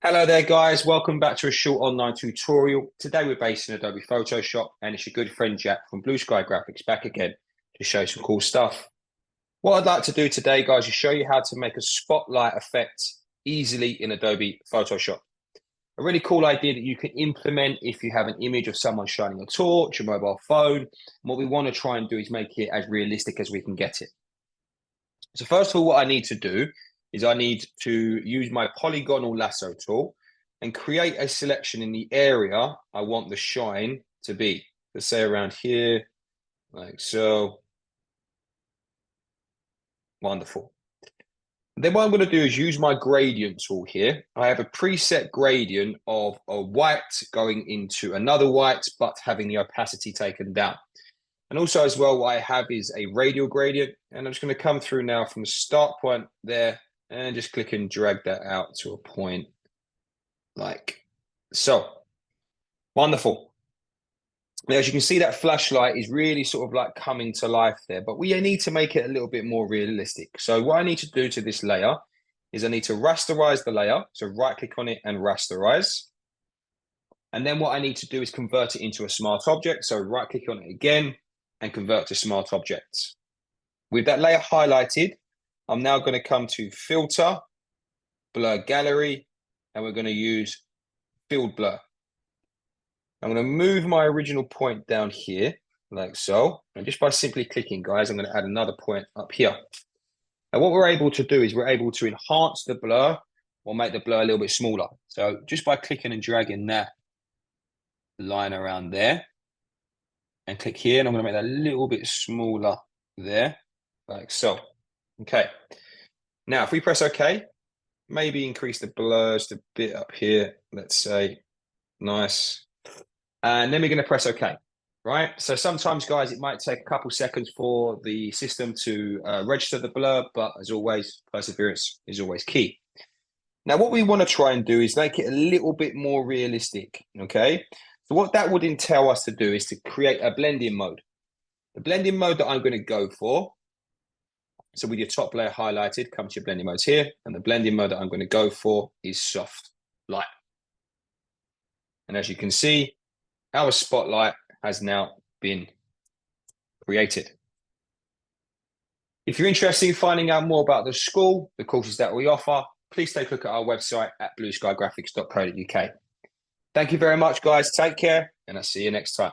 Hello there guys, welcome back to a short online tutorial. Today we're based in Adobe Photoshop and it's your good friend Jack from Blue Sky Graphics back again to show some cool stuff. What I'd like to do today guys is show you how to make a spotlight effect easily in Adobe Photoshop. A really cool idea that you can implement if you have an image of someone shining a torch, a mobile phone. And what we want to try and do is make it as realistic as we can get it. So first of all, what I need to do is I need to use my polygonal lasso tool and create a selection in the area I want the shine to be. Let's say around here, like so. Wonderful. Then what I'm going to do is use my gradient tool here. I have a preset gradient of a white going into another white, but having the opacity taken down. And also as well, what I have is a radial gradient. And I'm just going to come through now from the start point there and just click and drag that out to a point like so. Wonderful. Now, as you can see, that flashlight is really sort of like coming to life there, but we need to make it a little bit more realistic. So what I need to do to this layer is I need to rasterize the layer. So right click on it and rasterize. And then what I need to do is convert it into a smart object. So right click on it again and convert to smart objects. With that layer highlighted, I'm now going to come to filter, blur gallery, and we're going to use field blur. I'm going to move my original point down here, like so. And just by simply clicking, guys, I'm going to add another point up here. And what we're able to do is we're able to enhance the blur or make the blur a little bit smaller. So just by clicking and dragging that line around there and click here, and I'm going to make that a little bit smaller there, like so. Okay. Now, if we press OK, maybe increase the blur just a bit up here, let's say, nice. And then we're going to press OK, right? So sometimes, guys, it might take a couple seconds for the system to register the blur, but as always, perseverance is always key. Now, what we want to try and do is make it a little bit more realistic, okay? So what that would entail us to do is to create a blending mode. The blending mode that I'm going to go for, so with your top layer highlighted, come to your blending modes here, and the blending mode that I'm going to go for is soft light. And as you can see, our spotlight has now been created. If you're interested in finding out more about the school, the courses that we offer, please take a look at our website at blueskygraphics.co.uk. Thank you very much, guys. Take care, and I'll see you next time.